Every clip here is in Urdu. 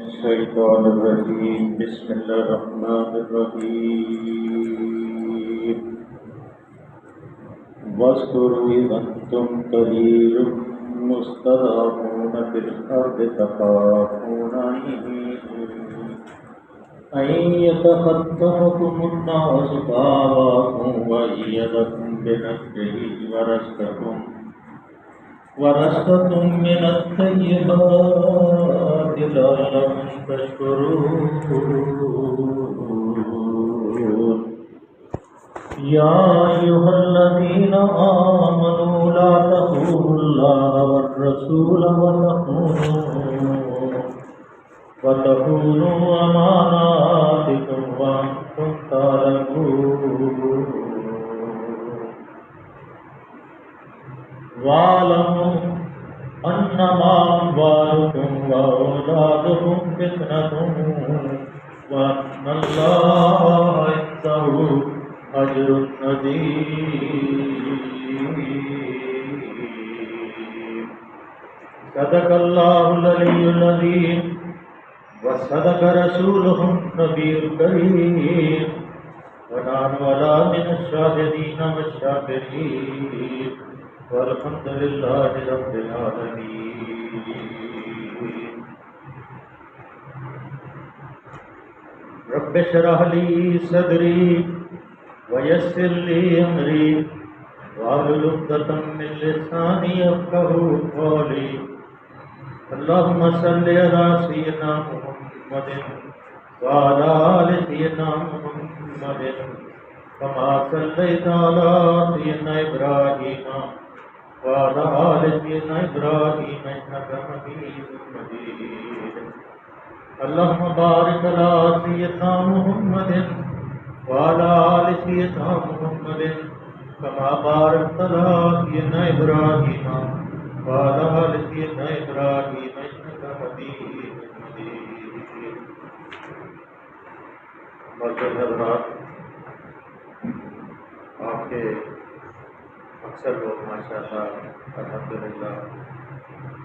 الشيطان الرجيم بسم الله الرحمن الرحيم واذكروا إذ أنتم قليل مستضعفون في الأرض تخافون أن يتخطفكم الناس فآواكم وأيدكم بنصره ورزقكم من الطيبات لعلكم تشكرون يا أيها الذين آمنوا لا تخونوا الله والرسول وتخونوا أماناتكم وأنتم تعلمون واعلموا أنما أموالكم وأولادكم فتنة وأن الله عنده أجر عظيم صدق الله العلي العظيم وصدق رسوله النبي الكريم ونحن على من الشاهدين والشاكرين والحمد لله رب العالمين رب اشرح لي صدري ويسر لي أمري واحلل عقدة من لساني يفقهوا قولي اللهم صل على سيدنا محمد وعلى آل سيدنا محمد كما صليت على سيدنا إبراهيم وعلى آل سيدنا إبراهيم إنك حميد مجيد اللهم بارك على سيدنا محمد وعلى آل سيدنا محمد كما باركت على سيدنا إبراهيم وعلى آل سيدنا إبراهيم إنك حميد مجيد معزز حضرات، آپ کے اکثر لوگ ماشاءاللہ الحمدللہ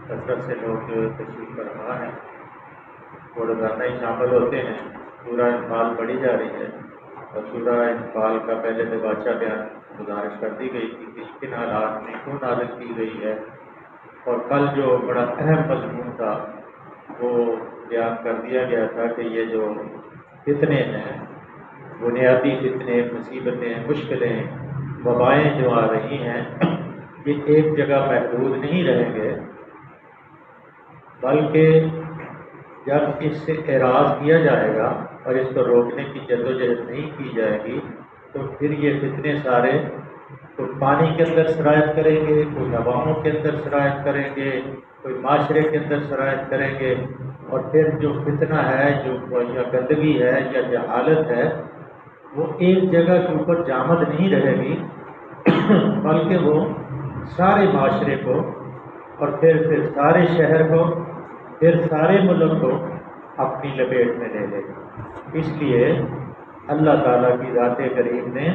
کثرت سے لوگ تشریف فرما ہیں، وہ روزانہ ہی شامل ہوتے ہیں۔ سورہ انفال پڑھی جا رہی ہے اور سورہ انفال کا پہلے دباچہ بیان گزارش کر دی گئی تھی کہ کن حالات میں کیوں نازل کی گئی ہے، اور کل جو بڑا اہم مضمون تھا وہ بیان کر دیا گیا تھا کہ یہ جو فتنے ہیں، بنیادی فتنے، مصیبتیں، مشکلیں، وبائیں جو آ رہی ہیں، یہ ایک جگہ محدود نہیں رہیں گے، بلکہ جب اس سے اعراض کیا جائے گا اور اس کو روکنے کی جدوجہد نہیں کی جائے گی تو پھر یہ فتنے سارے کوئی پانی کے اندر سرایت کریں گے، کوئی ہواؤں کے اندر سرایت کریں گے، کوئی معاشرے کے اندر سرایت کریں گے، اور پھر جو فتنہ ہے، جو یا گندگی ہے یا جہالت ہے، وہ ایک جگہ کے اوپر جامد نہیں رہے گی، بلکہ وہ سارے معاشرے کو اور پھر سارے شہر کو، پھر سارے ملک کو اپنی لپیٹ میں لے لے گی۔ اس لیے اللہ تعالیٰ کی ذات کریم نے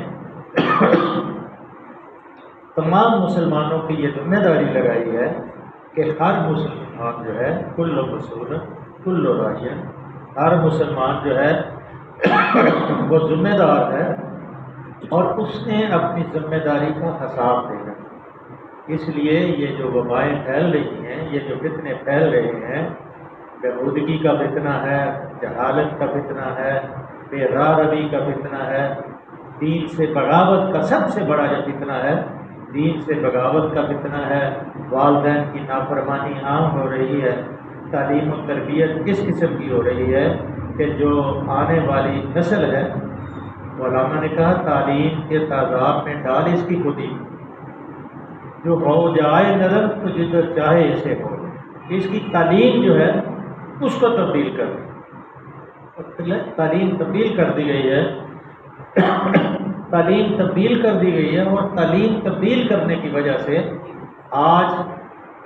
تمام مسلمانوں کی یہ ذمہ داری لگائی ہے کہ ہر مسلمان جو ہے کل مسئول کل راعٍ، ہر مسلمان جو ہے وہ ذمہ دار ہے اور اس نے اپنی ذمہ داری کا حساب دینا۔ اس لیے یہ جو وبائیں پھیل رہی ہیں، یہ جو فتنے پھیل رہے ہیں، بیہودگی کا فتنہ ہے، جہالت کا فتنہ ہے، بے راہ روی کا فتنہ ہے، دین سے بغاوت کا سب سے بڑا جو فتنہ ہے، دین سے بغاوت کا فتنہ ہے، والدین کی نافرمانی عام ہو رہی ہے، تعلیم و تربیت اس قسم کی ہو رہی ہے کہ جو آنے والی نسل ہے، علماء نے کہا تعلیم کے تعداد میں ڈال اس کی خودی، جو ہو جائے نرم تو جدھر چاہے اسے ہو، اس کی تعلیم جو ہے اس کو تبدیل کر دی، تعلیم تبدیل کر دی گئی ہے، تعلیم تبدیل کر دی گئی ہے، اور تعلیم تبدیل کرنے کی وجہ سے آج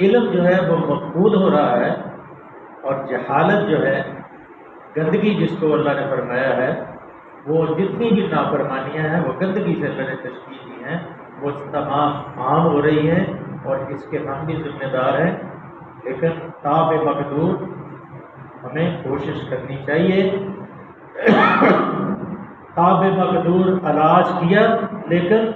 علم جو ہے وہ مفقود ہو رہا ہے، اور جہالت جو ہے، گندگی جس کو اللہ نے فرمایا ہے، وہ جتنی بھی نافرمانیاں ہیں وہ گندگی سے اللہ نے تشکیل دی ہیں، وہ تمام عام ہو رہی ہیں اور اس کے ہم بھی ذمہ دار ہیں، لیکن تاب مقدور ہمیں کوشش کرنی چاہیے. تاب مقدور علاج کیا لیکن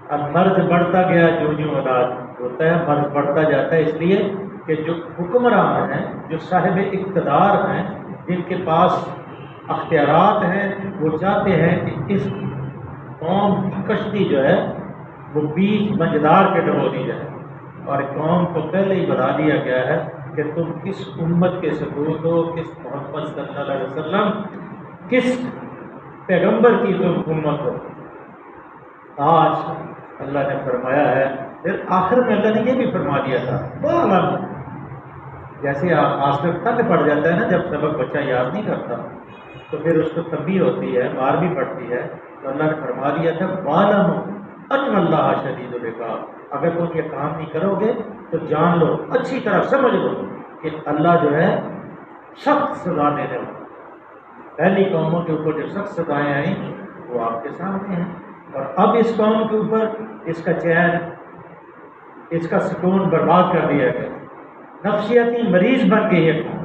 اب مرض بڑھتا گیا، جو علاج ہوتا ہے مرض بڑھتا جاتا ہے، اس لیے کہ جو حکمران ہیں، جو صاحب اقتدار ہیں، جن کے پاس اختیارات ہیں، وہ چاہتے ہیں کہ اس قوم کی کشتی جو ہے وہ بیچ منجدار کے ڈبو دی جائے، اور قوم کو پہلے ہی بتا دیا گیا ہے کہ تم کس امت کے ثبوت ہو، کس محمد صلی اللہ علیہ وسلم، کس پیغمبر کی تم امت ہو. آج اللہ نے فرمایا ہے، پھر آخر میں اللہ نے یہ بھی فرما دیا تھا، وَاعْلَمْ. جیسے آخر تنگ پڑ جاتا ہے نا، جب سبق بچہ یاد نہیں کرتا تو پھر اس کو تنبیہ ہوتی ہے، مار بھی پڑتی ہے، تو اللہ نے فرما دیا تھا وَاعْلَمُوا أَنَّ اللَّهَ شَدِيدُ الْعِقَابِ. اگر تم یہ کام نہیں کرو گے تو جان لو، اچھی طرح سمجھ لو کہ اللہ جو ہے سخت سزا دینے والا. پہلی قوموں کے اوپر جو سخت سزائیں آئیں وہ آپ کے سامنے ہیں، اور اب اس قوم کے اوپر اس کا چین، اس کا سکون برباد کر دیا گیا. نفسیاتی مریض بن گئی ہے قوم،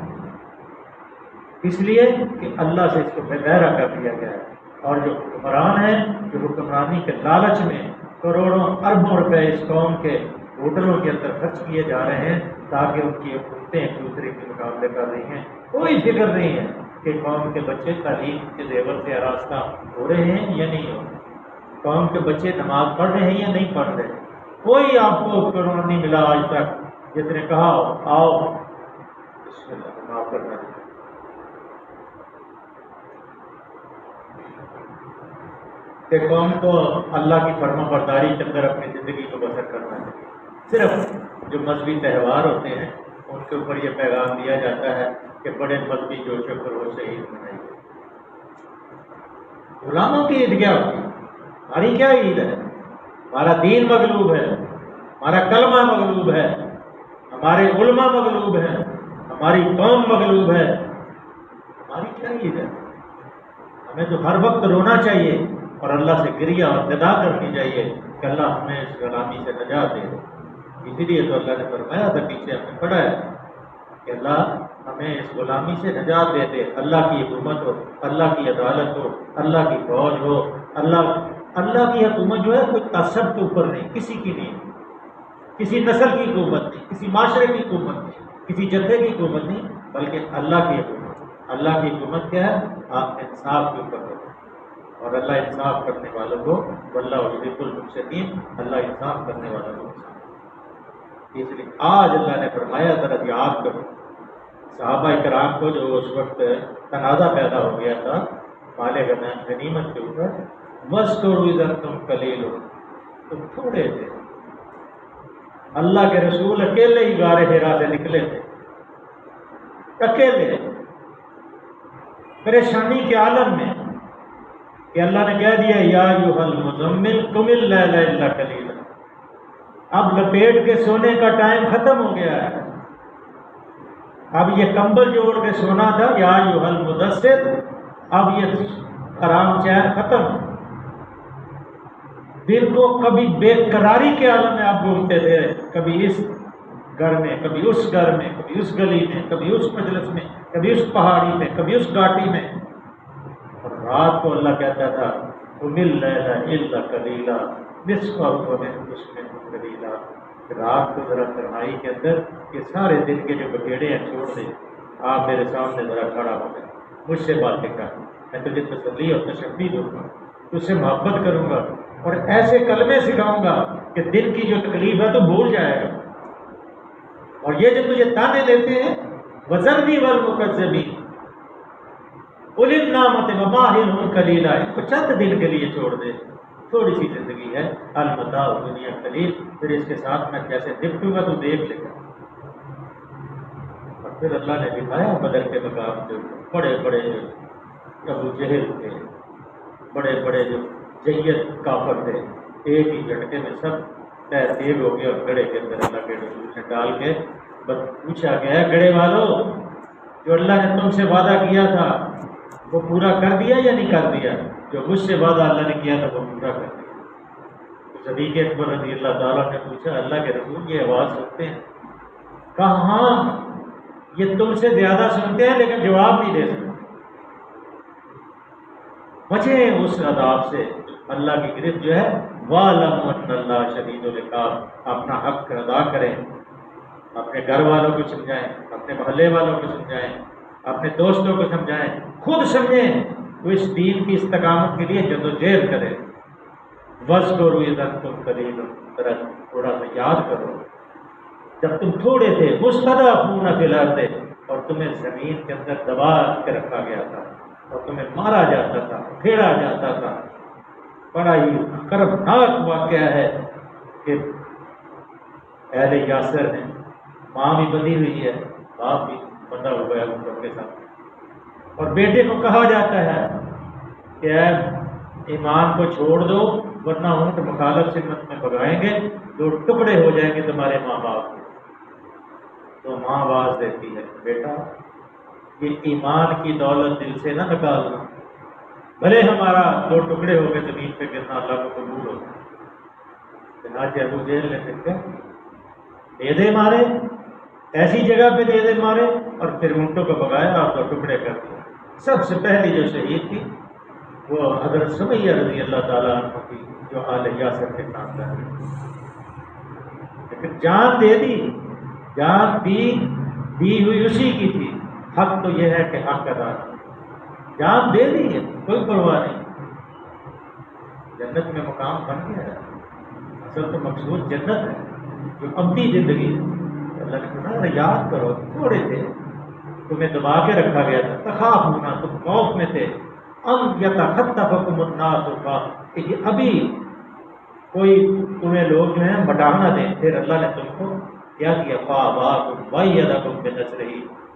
اس لیے کہ اللہ سے اس کو بے بہرا کر دیا گیا ہے. اور جو حکمران ہیں، جو حکمرانی کے لالچ میں کروڑوں اربوں روپے اس قوم کے ہوٹلوں کے اندر خرچ کیے جا رہے ہیں تاکہ ان کی حکومتیں ایک دوسرے کے مقابلے کر رہی ہیں. کوئی فکر نہیں ہے کہ قوم کے بچے تعلیم کے زیور سے آراستہ ہو رہے ہیں یا نہیں ہو رہے، قوم کے بچے نماز پڑھ رہے ہیں یا نہیں پڑھ رہے. کوئی آپ کو قرآن نہیں ملا آج تک جس نے کہا آؤ بسم اللہ معاف کرنا ہے. کہ قوم کو اللہ کی فرما برداری کے اندر اپنی زندگی کو بسر کرنا ہے. صرف جو مذہبی تہوار ہوتے ہیں ان کے اوپر یہ پیغام دیا جاتا ہے کہ بڑے مذہبی جوش و خروش سے عید منائیے. غلاموں کی عید کیا ہوتی ہے؟ ہماری کیا عید ہے؟ ہمارا دین مغلوب ہے، ہمارا کلمہ مغلوب ہے، ہمارے علماء مغلوب ہیں، ہماری قوم مغلوب ہے. ہماری کیا عید ہے؟ ہمیں تو ہر وقت رونا چاہیے اور اللہ سے گریہ اور ندا کرنی چاہیے کہ اللہ ہمیں اس غلامی سے نجات دے. اسی لیے تو اللہ نے فرمایا تھا، پیچھے ہم نے پڑھا ہے کہ اللہ ہمیں اس غلامی سے نجات دے دے. اللہ کی حکومت ہو، اللہ کی عدالت ہو، اللہ کی فوج ہو. اللہ کی حکومت جو ہے کوئی تعصب کے اوپر نہیں، کسی کی نہیں، کسی نسل کی حکومت نہیں، کسی معاشرے کی حکومت نہیں، کسی جتھے کی حکومت نہیں، بلکہ اللہ کی حکومت. اللہ کی حکومت کیا ہے؟ آپ انصاف کے اوپر ہو، اور اللہ انصاف کرنے والوں کو واللہ یحب المقسطین، اللہ انصاف کرنے والوں کو انصاف. اس لیے آج اللہ نے فرمایا ذرا یاد کرو صحابہ کرام کو جو اس وقت تنازع پیدا ہو گیا تھا مال غنیمت کے اوپر، وَاذْكُرُوا إِذْ أَنْتُمْ قَلِيلٌ. تم تھوڑے تھے، اللہ کے رسول اکیلے ہی غار حرا سے نکلے تھے، اکیلے پریشانی کے عالم میں، کہ اللہ نے کہہ دیا یا ایھا المزمل قم اللیل الا قلیلا. اب لپیٹ کے سونے کا ٹائم ختم ہو گیا ہے. اب یہ کمبل جو اوڑھ کے سونا تھا یا ایھا المدثر، اب یہ آرام چین ختم. دل کو کبھی بے قراری کے عالم میں آپ گھومتے تھے، کبھی اس گھر میں، کبھی اس گھر میں، کبھی اس گلی میں، کبھی اس مجلس میں، کبھی اس پہاڑی میں، کبھی اس گھاٹی میں. اور رات کو اللہ کہتا تھا قم اللیل الا قلیلا نصفہ وانقص منہ قلیلا. رات کو ذرا تنہائی کے اندر یہ سارے دن کے جو بکیڑے ہیں چھوڑ دیں، آپ میرے سامنے ذرا کھڑا ہو جائیں، مجھ سے باتیں کر، میں تجھے تسلی اور تشفی دوں گا، تجھ سے محبت کروں گا اور ایسے کلمے سکھاؤں گا کہ دل کی جو تکلیف ہے تو بھول جائے گا. اور یہ جو تجھے تانے دیتے ہیں وَذَرْنِي وَالْمُكَذِّبِينَ أُولِي النَّعْمَةِ وَمَهِّلْهُمْ قَلِيلًا. ان کو چند دن کے لیے چھوڑ دے، تھوڑی سی زندگی ہے، المتاع دنیا قلیل، پھر اس کے ساتھ میں کیسے نپٹوں گا تو دیکھ لے گا. اور پھر اللہ نے دکھایا بدر کے مقام جو بڑے بڑے ابو جہل تھے، بڑے بڑے جو جیت کافر تھے، ایک ہی جھٹکے میں سب پیر تیز ہو گئے اور گڑے کے اندر اللہ کے رسول نے ڈال کے بس پوچھا گیا گڑے والوں جو اللہ نے تم سے وعدہ کیا تھا وہ پورا کر دیا یا نہیں کر دیا؟ جو مجھ سے وعدہ اللہ نے کیا تھا وہ پورا کر دیا. صدیق اکبر رضی اللہ تعالیٰ نے پوچھا اللہ کے رسول یہ آواز سنتے ہیں؟ کہا ہاں یہ تم سے زیادہ سنتے ہیں لیکن جواب نہیں دے سکتے۔ بچیں اس عذاب سے، اللہ کی گرفت جو ہے، وَاعْلَمُوا أَنَّ اللَّهَ شَدِيدُ الْعِقَابِ، اپنا حق ادا کریں، اپنے گھر والوں کو سمجھائیں، اپنے محلے والوں کو سمجھائیں، اپنے دوستوں کو سمجھائیں، خود سمجھیں، وہ اس دین کی استقامت کے لیے جدوجہد کریں۔ وَاذْكُرُوا إِذْ أَنتُمْ قَلِيلٌ، تھوڑا سا یاد کرو جب تم تھوڑے تھے، مُسْتَضْعَفُونَ فِي الْأَرْضِ، اور تمہیں زمین کے اندر دبا کے رکھا گیا تھا اور تمہیں مارا جاتا تھا، پھیڑا جاتا تھا۔ بڑا ہی کربناک واقعہ ہے کہ اہل یاسر نے، ماں بھی بندھی ہوئی ہے، باپ بھی بندھا ہوا ہے ان کے ساتھ، اور بیٹے کو کہا جاتا ہے کہ اے ایمان کو چھوڑ دو ورنہ اونٹ مخالف سمت میں بگائیں گے، دو ٹکڑے ہو جائیں گے تمہارے ماں باپ کے۔ تو ماں آواز دیتی ہے، بیٹا یہ ایمان کی دولت دل سے نہ نکالنا، بھلے ہمارا دو ٹکڑے ہو کے زمین پہ گرنا اللہ کو قبول ہو۔ چنانچہ ابو جہل نے پھر کیا نیزے مارے، ایسی جگہ پہ نیزے مارے اور پھر اونٹوں کو بگایا اور دو ٹکڑے کر دیے۔ سب سے پہلی جو شہید تھی وہ حضرت سمیہ رضی اللہ تعالیٰ عنہ کی، جو آل یاسر کے خاندان ہے، لیکن جان دے دی، جان دی ہوئی اسی کی تھی۔ حق تو یہ ہے کہ حق ادا کرو، جان دے دی ہے، کوئی پرواہ نہیں، جنت میں مقام بن گیا ہے۔ اصل تو مقصود جنت ہے جو ابدی زندگی ہے۔ اللہ نے کہا یاد کرو تھوڑے تھے، تمہیں دبا کے رکھا گیا تھا، تخافون، تم خوف میں تھے، ان یتخطفکم الناس، کہ یہ ابھی کوئی تمہیں لوگ جو ہیں مٹا نہ دیں۔ پھر اللہ نے تم کو کیا کیا، فآواکم وأیدکم بنصرہ،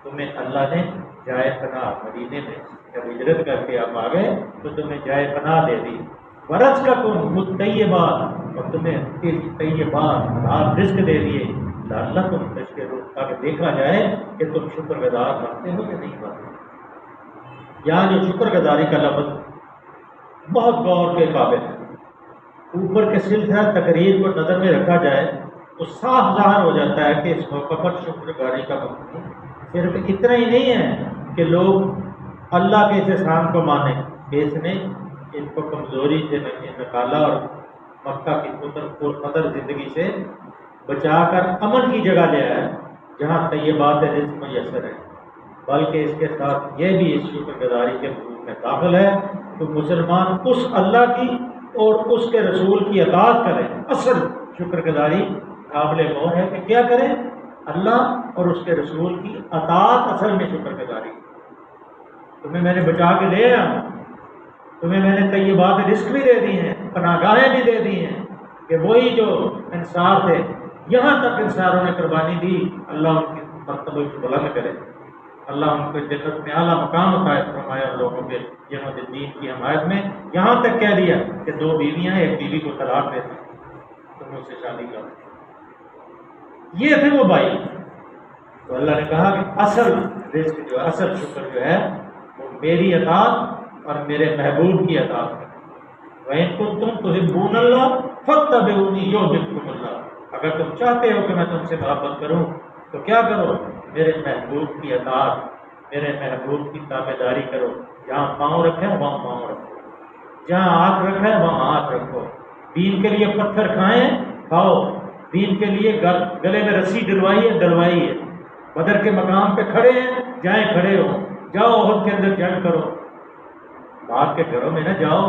تمہیں اللہ نے جائے پناہ مدینے میں جب ہجرت کر کے آپ آ گئے تو تمہیں جائے پناہ دے دی، ورزقکم الطیبات، اور تمہیں طیبات حلال رزق دے دیے، لعلکم تشکرون، تاکہ دیکھا جائے کہ تم شکر گزار بنتے ہو کہ نہیں بنتے۔ یہاں جو شکر گزاری کا لفظ بہت غور کے قابل ہے، اوپر کے سلسلہ تقریر کو نظر میں رکھا جائے تو صاف ظاہر ہو جاتا ہے کہ اس موقع پر شکر گزاری کا مفہوم صرف اتنا ہی نہیں ہے کہ لوگ اللہ کے اس احسان کو مانیں کہ اس نے ان کو کمزوری سے نکالا اور مکہ کی پرقدر زندگی سے بچا کر امن کی جگہ لے آیا جہاں طیبات رزق میسر ہے، بلکہ اس کے ساتھ یہ بھی اس شکر گزاری کے مفہوم میں داخل ہے کہ مسلمان اس اللہ کی اور اس کے رسول کی اطاعت کریں۔ اصل شکر گزاری قابل غور ہے کہ کیا کریں، اللہ اور اس کے رسول کی اطاعت اصل میں شکر گزاری۔ تمہیں میں نے بچا کے لے آیا، تمہیں میں نے طیبات رزق بھی دے دی ہیں، پناہ گاہیں بھی دے دی ہیں، کہ وہی جو انصار تھے، یہاں تک انصاروں نے قربانی دی، اللہ ان کی مرتبہ کو بلند کرے، اللہ ان کو جنت میں اعلیٰ مقام عطا فرمایا لوگوں کے جنہوں نے دین کی حمایت میں، یہاں تک کہہ دیا کہ دو بیویاں، ایک بیوی کو طلاق دیتے تم اس سے شادی کر۔ یہ تھے وہ بھائی۔ تو اللہ نے کہا کہ اصل رزق جو ہے، اصل شکر جو ہے وہ میری اطاعت اور میرے محبوب کی اطاعت ہے۔ وَإِن كُنتُمْ تُحِبُّونَ اللَّهَ فَاتَّبِعُونِي يُحْبِبْكُمُ اللَّهُ، اگر تم چاہتے ہو کہ میں تم سے محبت کروں تو کیا کرو، میرے محبوب کی اطاعت، میرے محبوب کی تابعداری کرو، جہاں پاؤں رکھے وہاں پاؤں رکھو، جہاں ہاتھ رکھے وہاں ہاتھ رکھو، دین کے لیے پتھر کھائیں کھاؤ، دین کے لیے گلے میں رسی ڈلوائی ہے ڈلوائی ہے، بدر کے مقام پہ کھڑے ہیں جائیں کھڑے ہو، جاؤ احد کے اندر جنگ کرو، باپ کے گھروں میں نہ جاؤ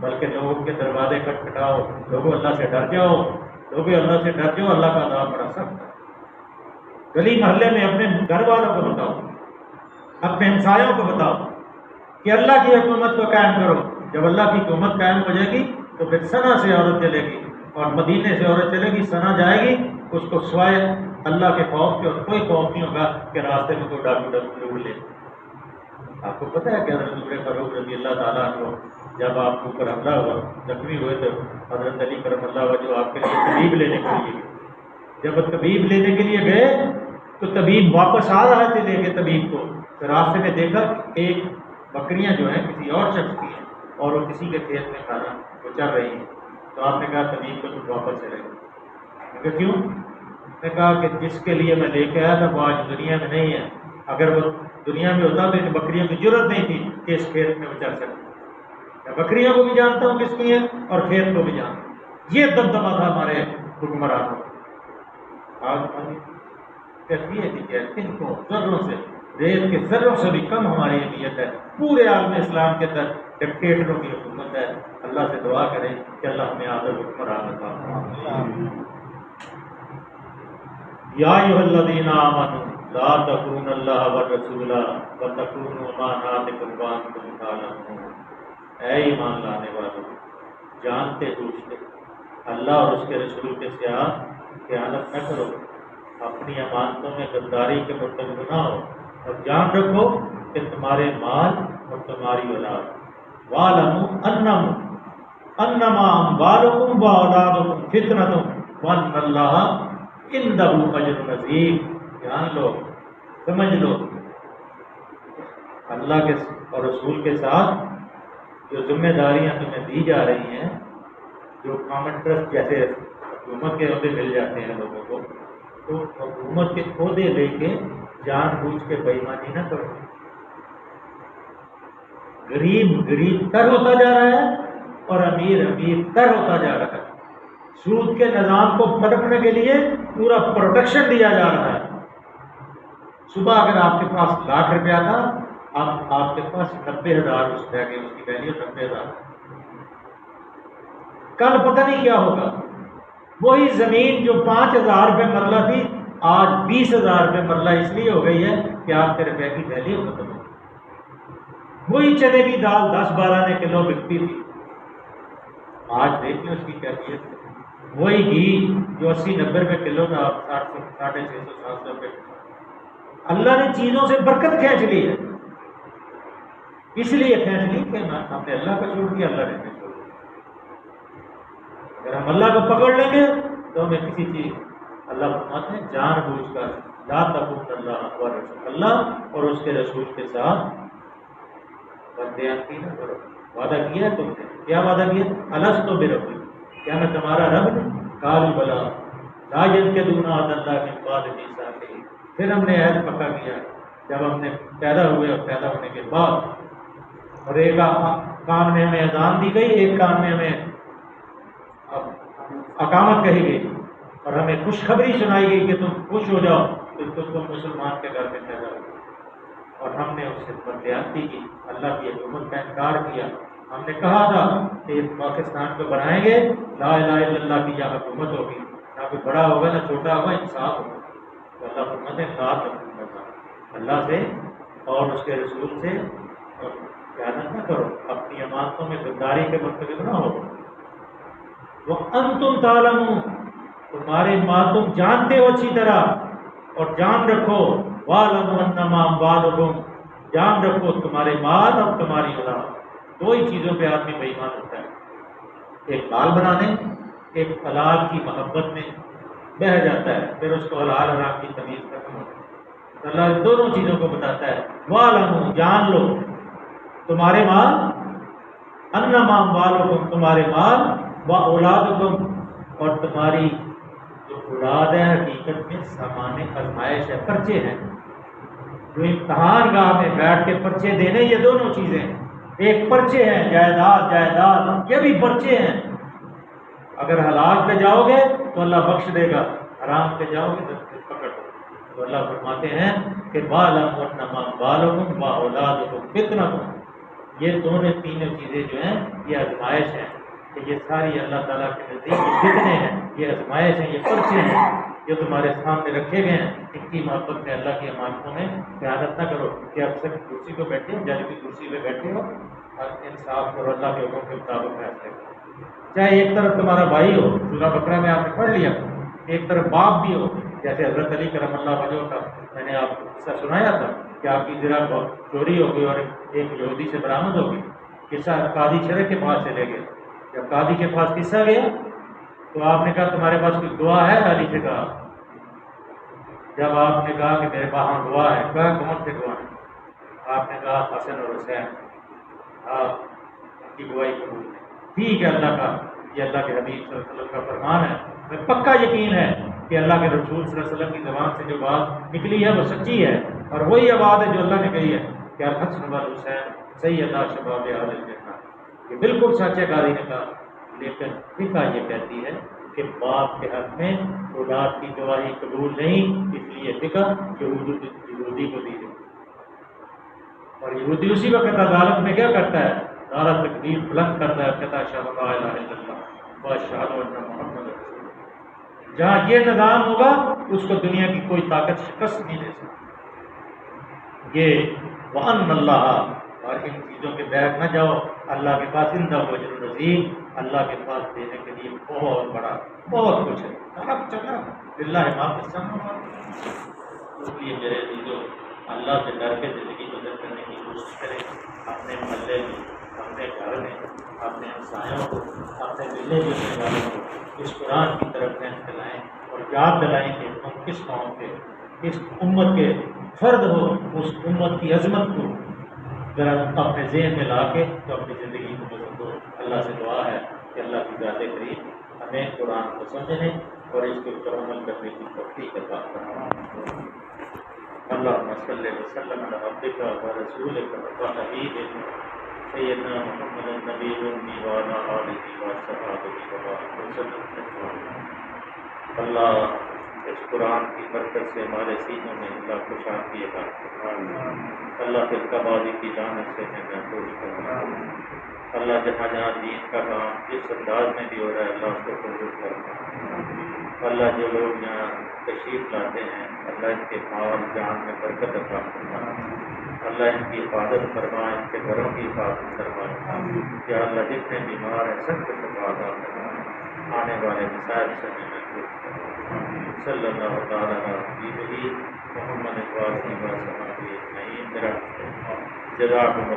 بلکہ لوگوں کے دروازے کھٹکھٹاؤ، لوگوں اللہ سے ڈر جاؤ، لوگوں اللہ سے ڈر جاؤ، اللہ کا عذاب بڑا سخت ہے۔ گلی محلے میں اپنے گھر والوں کو بتاؤ، اپنے ہمسایوں کو بتاؤ کہ اللہ کی حکومت کو قائم کرو۔ جب اللہ کی حکومت قائم ہو جائے گی تو پھر سنا سے عورت چلے گی اور مدینے سے عورت چلے گی، سنا جائے گی، اس کو سوائے اللہ کے خوف کے اور کوئی خوف نہیں ہوگا کہ راستے میں کوئی ڈاکو ڈھونڈ لے۔ آپ کو پتہ ہے کہ حضرت عمر فاروق رضی اللہ تعالیٰ عنہ جب آپ کے اوپر حملہ ہوا، زخمی ہوئے تو حضرت علی کرم اللہ وجہ آپ کے لیے طبیب لینے کے لیے گئے۔ جب طبیب لینے کے لیے گئے تو طبیب واپس آ رہے تھے لے کے طبیب کو، تو راستے میں دیکھا ایک بکریاں جو ہیں کسی اور شخص کی ہیں اور وہ کسی کے کھیت میں کھانا وہ چل رہی ہیں۔ تو آپ نے کہا طبیب کو تم واپس چلے گئے۔ میں کہا کیوں؟ نے کہا کہ جس کے لیے میں لے کے آیا تھا وہ آج دنیا میں نہیں ہے، اگر وہ دنیا میں ہوتا تو ان بکریوں کی ضرورت نہیں تھی کہ اس کھیت میں وہ چل سکتے. میں بکریوں کو بھی جانتا ہوں کس کی ہے اور کھیت کو بھی جانتا ہوں. یہ دبدبہ تھا ہمارے حکمرانوں کا. آج کیفیت ہی کیا تنکوں ذروں سے ریت کے ذروں سے بھی کم ہماری اہمیت ہے. پورے عالم اسلام کے اندر ڈکٹیٹروں کی حکومت ہے. اللہ سے دعا کریں کہ اللہ ہمیں عادل حکمران عطا فرمائے. یا ایھا الذین آمنوا لا تخونوا اللہ والرسول وتخونوا اماناتکم وانتم تعلمون. اے ایمان لانے والوں، جانتے بوجھتے اللہ اور اس کے رسول کے ساتھ خیانت نہ کرو، اپنی امانتوں میں غداری کے مرتکب نہ ہو، اور جان رکھو کہ تمہارے مال اور تمہاری اولاد وَاعْلَمُوا أَنَّمَا أَمْوَالُكُمْ وَأَوْلَادُكُمْ فِتْنَةٌ وَأَنَّ اللَّهَ عِندَهُ أَجْرٌ عَظِيمٌ. جان لو، سمجھ لو، اللہ کے اور رسول کے ساتھ جو ذمہ داریاں تمہیں دی جا رہی ہیں، جو کامن ٹرسٹ جیسے حکومت کے عہدے مل جاتے ہیں لوگوں کو، تو حکومت کے عہدے لے کے جان بوجھ کے بے ایمانی نہ کرو. غریب تر ہوتا جا رہا ہے اور امیر تر ہوتا جا رہا ہے. سود کے نظام کو پھڑکنے کے لیے پورا پروٹیکشن دیا جا رہا ہے. صبح اگر آپ کے پاس ₹1,00,000 تھا، اب آپ کے پاس 90,000 اس رہ گئے، اس کی ویلیو 90,000. کل پتہ نہیں کیا ہوگا. وہی زمین جو 5,000 روپے مرلہ تھی آج 20,000 روپے مرلہ اس لیے ہو گئی ہے کہ آپ کے روپے کی ویلیو ختم ہو. وہی چنے کی دال 10-12 کلو بکتی تھی، آج دیکھیں اس کی کیفیت. وہی گھی جو 80-90 روپے کلو تھا، 650-700 روپے. اللہ نے چیزوں سے برکت کھینچ لی ہے، اس لیے کھینچ لی کہ ہم نے اللہ کو چھوڑ دیا، اللہ نے ہمیں چھوڑ دیا. اگر ہم اللہ کو پکڑ لیں گے تو ہمیں کسی چیز، اللہ فرماتے ہیں جان بوجھ کر لا تخونوا اللہ ورسول، اللہ اور اس کے رسول کے ساتھ بددیانتی نہ کرو. وعدہ کیا ہے تم نے، کیا وعدہ کیا؟ الست بربکم، کیا میں تمہارا رب نہیں؟ قالوا بلی لا ينقضون عہد اللہ من بعد میثاقہ. پھر ہم نے عہد پکا کیا جب ہم نے پیدا ہوئے اور پیدا ہونے کے بعد. اور ایک کان میں ہمیں اذان دی گئی، ایک کان میں ہمیں اقامت کہی گئی، اور ہمیں خوشخبری سنائی گئی کہ تم خوش ہو جاؤ کہ تم مسلمان کے گھر میں پیدا ہو. اور ہم نے اس سے بددیانتی کی، اللہ کی حکومت کا انکار کیا. ہم نے کہا تھا کہ پاکستان کو بنائیں گے، لا الہ الا اللہ کی یہاں حکومت ہوگی، نہ کوئی بڑا ہوگا نہ چھوٹا ہوگا، انصاف ہوگا. تو اللہ فرماتے ہیں لا تخونوا اللہ سے اور اس کے رسول سے اور خیانت نہ کرو، اپنی امانتوں میں غداری کے مرتکب نہ ہو. وَأَنْتُمْ تَعْلَمُونَ، تمہارے مال تم جانتے ہو اچھی طرح. اور جان رکھو وَاعْلَمُوا أَنَّمَا أَمْوَالُكُمْ، جان رکھو تمہارے مال اور تمہاری اولاد. دو ہی چیزوں پہ آدمی بے ایمان ہوتا ہے، ایک مال بنانے، ایک حلال کی محبت میں بہہ جاتا ہے، پھر اس کو حلال حرام کی تمیز ختم ہوتی ہے. اللہ دونوں چیزوں کو بتاتا ہے. وَاعْلَمُوا، جان لو تمہارے مال، أَنَّمَا أَمْوَالُكُمْ تمہارے مال، وَأَوْلَادُكُمْ اور تمہاری جو اولاد ہے حقیقت میں سامان آزمائش ہے، پرچے ہیں. جو امتحان گاہ میں بیٹھ کے پرچے دینے، یہ دونوں چیزیں ہیں. ایک پرچے ہیں جائیداد، یہ بھی پرچے ہیں. اگر حلال پہ جاؤ گے تو اللہ بخش دے گا، حرام پہ جاؤ گے تو پھر پکڑ دو. تو اللہ فرماتے ہیں کہ وَاعْلَمُوا أَنَّمَا أَمْوَالُكُمْ وَأَوْلَادُكُمْ فِتْنَةٌ. یہ دونوں تینوں چیزیں جو ہیں یہ آزمائش ہیں، کہ یہ ساری اللہ تعالیٰ کے نزدیک فتنے ہیں، یہ آزمائش ہیں، یہ پرچے ہیں جو تمہارے سامنے رکھے گئے ہیں. ان کی محبت میں اللہ کی امانتوں میں خیانت نہ کرو کہ اب سب کرسی پہ بیٹھے ہو، جج کی کرسی پہ بیٹھے ہو اور انصاف کرو، اللہ کے حکم کے مطابق فیصلے کرو. چاہے ایک طرف تمہارا بھائی ہو، سورہ بقرہ میں آپ نے پڑھ لیا، ایک طرف باپ بھی ہو، جیسے حضرت علی کرم اللہ وجہ کا میں نے آپ کو قصہ سنایا تھا کہ آپ کی زرہ چوری ہو گئی اور ایک یہودی سے برآمد ہو گئی. قصہ قاضی شرح کے پاس سے لے گئے. جب قاضی کے پاس قصہ گیا تو آپ نے کہا تمہارے پاس کوئی گواہ ہے؟ علی سے کہا. جب آپ نے کہا کہ میرے پاس گواہ ہے، کہا کون سے گواہ ہیں؟ آپ نے کہا حسن اور حسین. آپ کی گواہی قبول ہے. ٹھیک ہے، اللہ کا، یہ اللہ کے حبیب صلی اللہ علیہ وسلم کا فرمان ہے، ہمیں پکا یقین ہے کہ اللہ کے رسول صلی اللہ علیہ وسلم کی زبان سے جو بات نکلی ہے وہ سچی ہے، اور وہی بات ہے جو اللہ نے کہی ہے کہ الحسن والحسین سیدا شباب اہل الجنہ، یہ بالکل سچ ہے قاری نے کہا، لیکن فقہ یہ کہتی ہے کہ باپ کے حق میں اولاد کی گواہی قبول نہیں، اس لیے فقہ یہودی کو دی گئی، اور یہودی اسی وقت عدالت میں کیا کرتا ہے؟ نعرہ تکبیر بلند کرتا ہے، کہتا ہے اشہد ان لا الہ الا اللہ واشہد ان محمد رسول اللہ۔ جہاں یہ نظام ہوگا اس کو دنیا کی کوئی طاقت شکست نہیں دے سکتی۔ یہ وَأَنَّ اللَّهَ، اور ان چیزوں کے بیک نہ جاؤ، اللہ کے پاس اندہ وجر الرزیم، اللہ کے پاس دینے کے لیے بہت بڑا بہت کچھ ہے، سارا کچھ چلا للہ ما فی السماوات۔ اس لیے میرے عزیزوں، اللہ سے ڈر کے زندگی گزر کرنے کی کوشش کریں، اپنے محلے میں، اپنے گھر میں، اپنے ہمسایوں کو، اپنے ملنے جلنے والوں کو اس قرآن کی طرف رہن دلائیں اور یاد دلائیں کہ تم کس قوم کے، کس امت کے فرد ہو، اس امت کی عظمت کو ذرا اپنے ذہن میں لا کے تو اپنی زندگی کو گزر دو۔ اللہ سے دعا ہے کہ اللہ کی ذات کریم ہمیں قرآن کو سمجھنے اور اس کے اوپر عمل کرنے کی توفیق عطا فرمائے۔ اللہم صلی وسلم علی عبدک و رسولک و حبیبک سیدنا محمد النبی الأمی وعلی آلہ وصحبہ وسلم۔ اللہ اس قرآن کی برکت سے ہمارے سینوں میں اللہ خوشحالی عطا فرمائے، اللہ کے قباضی کی لعنت سے ہمیں محفوظ فرمائے۔ اللہ جہاں جہاں دین کا کام جس انداز میں بھی ہو رہا ہے اللہ اس کو قبول فرمائے۔ اللہ جو لوگ یہاں تشریف لاتے ہیں اللہ ان کے مال جان میں برکت عطا فرمائے، اللہ ان کی حفاظت فرمائے، ان کے گھروں کی حفاظت فرمائے، یا اللہ جتنے بیمار ہیں سب کو شفا عطا فرمائے، آنے والے مسائل سے ہمیں محفوظ فرمائے۔ صلی اللہ تعالیٰ علیہ محمد و صحبہ اجمعین۔ جزاکم اللہ۔